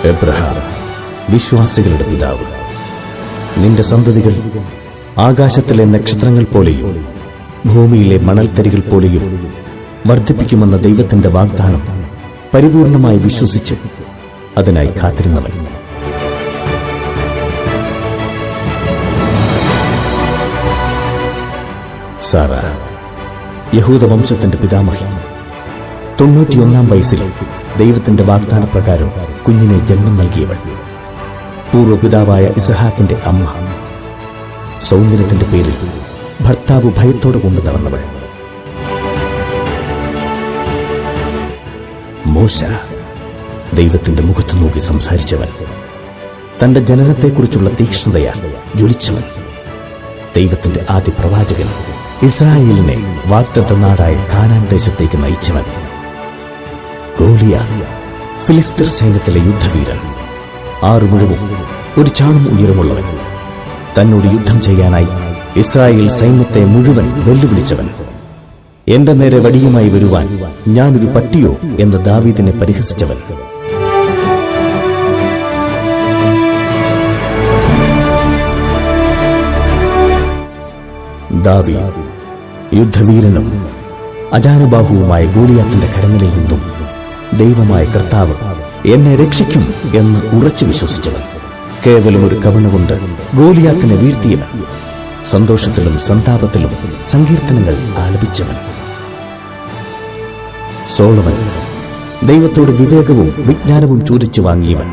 Abraham, വിശ്വാസികളുടെ പിതാവ്. നിന്റെ സന്തതികൾ ആകാശത്തിലെ നക്ഷത്രങ്ങൾ പോലെയും ഭൂമിയിലെ മണൽത്തരികൾ പോലെയും വർദ്ധിപ്പിക്കുമെന്ന ദൈവത്തിന്റെ വാഗ്ദാനം പരിപൂർണമായി വിശ്വസിച്ച് അതിനായി കാത്തിരുന്നവൻ. സാറ, യഹൂദ വംശത്തിന്റെ പിതാമഹി, 91 വയസ്സിൽ ദൈവത്തിന്റെ വാഗ്ദാനപ്രകാരം കുഞ്ഞിനെ ജന്മം നൽകിയവൾ. പൂർവ്വപിതാവായ ഇസഹാക്കിന്റെ അമ്മ. സൗന്ദര്യത്തിന്റെ പേരിൽ ഭർത്താവ് ഭയത്തോടെ കൊണ്ടു നടന്നവൾ. മോശ, ദൈവത്തിന്റെ മുഖത്തു നോക്കി സംസാരിച്ചവൻ. തന്റെ ജനനത്തെക്കുറിച്ചുള്ള തീക്ഷ്ണതയാൽ ജ്വലിച്ചവൻ. ദൈവത്തിന്റെ ആദ്യ പ്രവാചകൻ, ഇസ്രായേലിനെ വാഗ്ദത്ത നാടായ കാനാൻ ദേശത്തേക്ക് നയിച്ചവൻ. ഗോലിയാത്ത്, ഫിലിസ്തീർ സൈന്യത്തിലെ യുദ്ധവീരൻ. 6 മുഴവും 1 ചാണും ഉയരമുള്ളവൻ. തന്നോട് യുദ്ധം ചെയ്യാനായി ഇസ്രായേൽ സൈന്യത്തെ മുഴുവൻ വെല്ലുവിളിച്ചവൻ. എന്റെ നേരെ വടിയുമായി വരുവാൻ ഞാനൊരു പട്ടിയോ എന്ന് ദാവീദിനെ പരിഹസിച്ചവൻ. ദാവീദ് യുദ്ധവീരനും അജാനുബാഹുവുമായ ഗോലിയാത്തിന്റെ കരങ്ങളിൽ നിന്നും ദൈവമായ കർത്താവ് എന്നെ രക്ഷിക്കും എന്ന് ഉറച്ചു വിശ്വസിച്ചവൻ. കേവലം ഒരു കവണ കൊണ്ട് ഗോലിയാത്തിനെ വീഴ്ത്തിയവൻ. സന്തോഷത്തിലും സന്താപത്തിലും സങ്കീർത്തനങ്ങൾ ആലപിച്ചവൻ. സോളമൻ, ദൈവത്തോട് വിവേകവും വിജ്ഞാനവും ചോദിച്ചു വാങ്ങിയവൻ.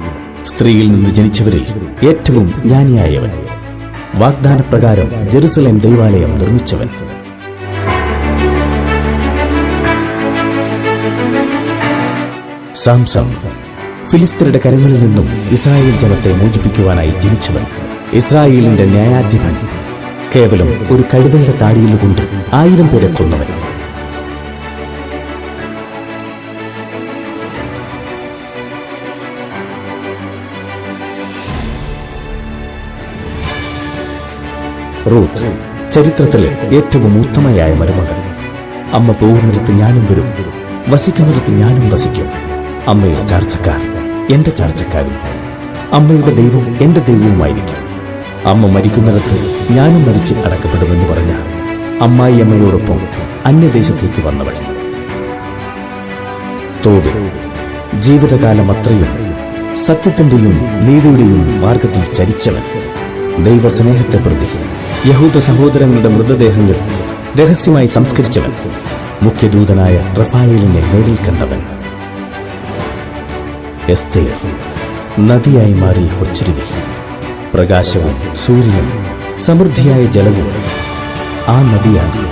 സ്ത്രീയിൽ നിന്ന് ജനിച്ചവരിൽ ഏറ്റവും ജ്ഞാനിയായവൻ. വാഗ്ദാനപ്രകാരം ജെറുസലേം ദൈവാലയം നിർമ്മിച്ചവൻ. സാംസൺ, ഫിലിസ്തീനയുടെ കരങ്ങളിൽ നിന്നും ഇസ്രായേൽ ജനത്തെ മോചിപ്പിക്കുവാനായി ജനിച്ചവൻ. ഇസ്രായേലിന്റെ ന്യായാധിപൻ. കേവലം ഒരു കഴുതയുടെ താടിയിലുകൊണ്ട് 1000 പേരെ കൊന്നവൻ. റൂത്ത്, ചരിത്രത്തിലെ ഏറ്റവും ഉത്തമയായ മരുമകൾ. അമ്മ പോകുന്നിടത്ത് ഞാനും വരും, വസിക്കുന്നിടത്ത് ഞാനും വസിക്കും. അമ്മയുടെ ചാർച്ചക്കാർ എന്റെ ചാർച്ചക്കാരും, അമ്മയുടെ ദൈവം എന്റെ ദൈവവുമായിരിക്കും. അമ്മ മരിക്കുന്നിടത്ത് ഞാനും മരിച്ച് അടക്കപ്പെടുമെന്ന് പറഞ്ഞ അമ്മായി അമ്മയോടൊപ്പം അന്യദേശത്തേക്ക് വന്നവൾ. തോബ്, ജീവിതകാലം അത്രയും സത്യത്തിന്റെയും നീതിയുടെയും മാർഗത്തിൽ ചരിച്ചവൻ. ദൈവസ്നേഹത്തെ പ്രതി യഹൂദ സഹോദരങ്ങളുടെ മൃതദേഹങ്ങൾ രഹസ്യമായി സംസ്കരിച്ചവൻ. മുഖ്യദൂതനായ റഫായേലിനെ നേരിൽ കണ്ടവൻ. എസ്തേർ, നദിയായി മാറിയ കൊച്ചുരുവി. പ്രകാശവും സൂര്യനും സമൃദ്ധിയായ ജലവും. ആ നദിയാണ്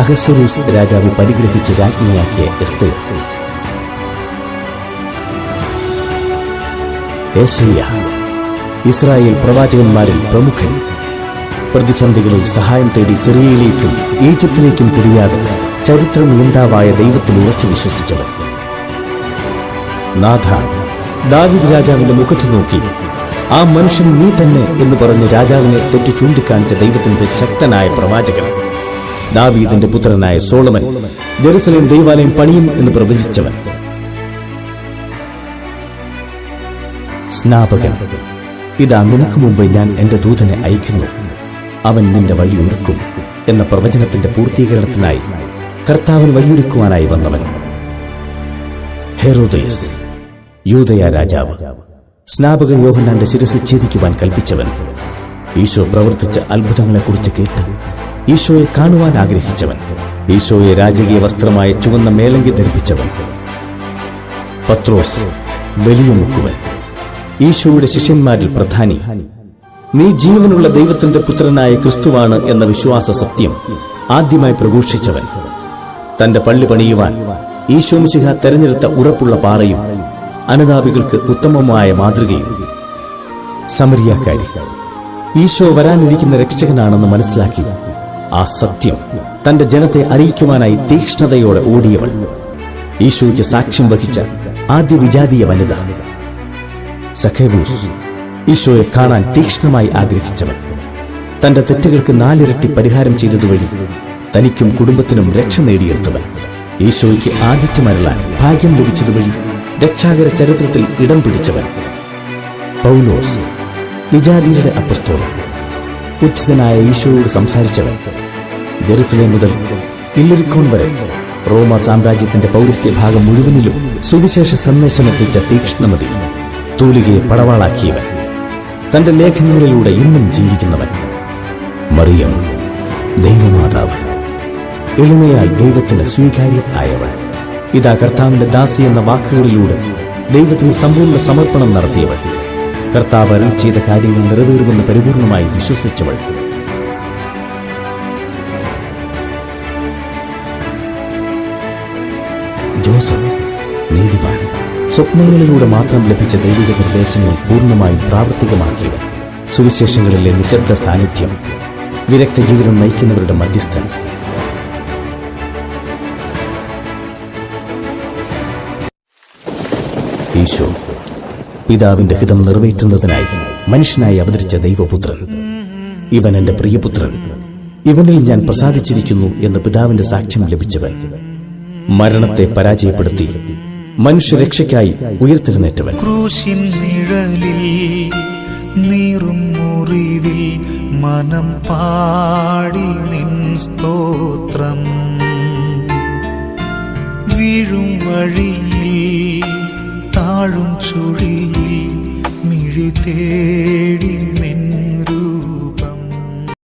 അഹസ്വരൂസ് രാജാവ് പരിഗ്രഹിച്ച് രാജ്ഞിയാക്കിയ എസ്തേർ. യെശയ്യാ, ഇസ്രായേൽ പ്രവാചകന്മാരിൽ പ്രമുഖൻ. പ്രതിസന്ധികളിൽ സഹായം തേടി സിറിയയിലേക്കും ഈജിപ്തിലേക്കും തിരിയാതെ ചരിത്ര നിയന്താവായ ദൈവത്തിൽ ഉറച്ചു വിശ്വസിച്ചവൻ. നാഥ, ദാവീദ് രാജാവിന്റെ മുഖത്ത് നോക്കി ആ മനുഷ്യൻ നീ തന്നെ എന്ന് പറഞ്ഞ് രാജാവിനെ തെറ്റ് ചൂണ്ടിക്കാണിച്ച ദൈവത്തിന്റെ ശക്തനായ പ്രവാചകൻ. ദാവീദിന്റെ പുത്രനായ സോളമൻ ജെറുസലേം ദൈവാലയം പണിയും എന്ന് പ്രവചിച്ചവൻ. സ്നാപകൻ, ഇതാ നിനക്ക് മുമ്പ് ഞാൻ എന്റെ ദൂതനെ അയക്കുന്നു, അവൻ നിന്റെ വഴി ഒരുക്കും എന്ന പ്രവചനത്തിന്റെ പൂർത്തീകരണത്തിനായി കർത്താവിന് വഴിയൊരുക്കുവാനായി വന്നവൻ. ഹെറോദേസ്, യൂദയ രാജാവ്. സ്നാപക യോഹന്നാന്റെ ശിരസ് ഛേദിക്കുവാൻ കൽപ്പിച്ചവൻ. ഈശോ പ്രവർത്തിച്ച അത്ഭുതങ്ങളെക്കുറിച്ച് കേട്ട് ഈശോയെ കാണുവാൻ ആഗ്രഹിച്ചവൻ. ഈശോയെ രാജകീയ വസ്ത്രമായ ചുവന്ന മേലങ്കി ധരിപ്പിച്ചവൻ. പത്രോസ്, വലിയ മുക്കുവൻ. ഈശോയുടെ ശിഷ്യന്മാരിൽ പ്രധാനി. നീ ജീവനുള്ള ദൈവത്തിന്റെ പുത്രനായ ക്രിസ്തുവാണ് എന്ന വിശ്വാസ സത്യം ആദ്യമായി പ്രഘോഷിച്ചവൻ. തന്റെ പള്ളി പണിയുവാൻ ഈശോ മിശിഹ തെരഞ്ഞെടുത്ത ഉറപ്പുള്ള പാറയും അനുതാപികൾക്ക് ഉത്തമമായ മാതൃകയും. സമരിയാക്കാരി, ഈശോ വരാനിരിക്കുന്ന രക്ഷകനാണെന്ന് മനസ്സിലാക്കി ആ സത്യം തന്റെ ജനത്തെ അറിയിക്കുവാനായി തീക്ഷ്ണതയോടെ ഓടിയവൾ. ഈശോയ്ക്ക് സാക്ഷ്യം വഹിച്ച ആദ്യ വിജാതീയ വനിത. സഖേവൂസ്, ഈശോയെ കാണാൻ തീക്ഷ്ണമായി ആഗ്രഹിച്ചവൻ. തന്റെ തെറ്റുകൾക്ക് 4 ഇരട്ടി പരിഹാരം ചെയ്തതുവഴി തനിക്കും കുടുംബത്തിനും രക്ഷ നേടിയെടുത്തവൻ. ഈശോയ്ക്ക് ആതിഥ്യമരുളാൻ ഭാഗ്യം ലഭിച്ചതുവഴി രക്ഷാകര ചരിത്രത്തിൽ ഇടം പിടിച്ചവൻ. പൗലോസ്, വിജാതിയരുടെ അപ്പസ്തോലൻ, ഉത്ഥിതനായ ഈശോയോട് സംസാരിച്ചവൻ, ജെറുസലേം മുതൽ ഇല്ലരിക്കോൺ വരെ റോമ സാമ്രാജ്യത്തിന്റെ പൗരസ്ത്യ ഭാഗം മുഴുവനിലും സുവിശേഷ സന്ദേശമെത്തിച്ച തീക്ഷ്ണമതി, തൂലികയെ പടവാളാക്കിയവൻ, തന്റെ ലേഖനങ്ങളിലൂടെ ഇന്നും ജീവിക്കുന്നവൻ, മറിയം, ദൈവമാതാവ്, എളിമയാൽ ദൈവത്തിന് സ്വീകാര്യ ആയവൾ, ഇതാ കർത്താവിന്റെ ദാസി എന്ന വാക്കുകളിലൂടെ ദൈവത്തിന് സമ്പൂർണ്ണ സമർപ്പണം നടത്തിയവൾ, കർത്താവ് അരുളി ചെയ്ത കാര്യങ്ങൾ നിറവേറുമെന്ന് പരിപൂർണമായി വിശ്വസിച്ചവൾ, ജോസഫ്, നീതിമാൻ, സ്വപ്നങ്ങളിലൂടെ മാത്രം ലഭിച്ച ദൈവിക നിർദ്ദേശങ്ങൾ പൂർണ്ണമായും പ്രാവർത്തികമാക്കിയവൻ, സുവിശേഷങ്ങളിലെ നിശബ്ദ സാന്നിധ്യം, വിരക്ത ജീവിതം നയിക്കുന്നവരുടെ മധ്യസ്ഥൻ, ഈശോ, പിതാവിന്റെ ഹിതം നിറവേറ്റുന്നതിനായി മനുഷ്യനായി അവതരിച്ച ദൈവപുത്രൻ. ഇവൻ എന്റെ പ്രിയപുത്രൻ, ഇവനിൽ ഞാൻ പ്രസാദിച്ചിരിക്കുന്നു എന്ന് പിതാവിന്റെ സാക്ഷ്യം ലഭിച്ചവൻ, മരണത്തെ പരാജയപ്പെടുത്തി മനുഷ്യരക്ഷയ്ക്കായി ഉയർത്തെഴുന്നേറ്റവൻ, ക്രൂശിൻ നിഴലിൽ നീറും മുറിവിൽ മനം പാടി നിൻ സ്തോത്രം, വീഴും വഴിയിൽ താഴും ചുഴിയിൽ മിഴി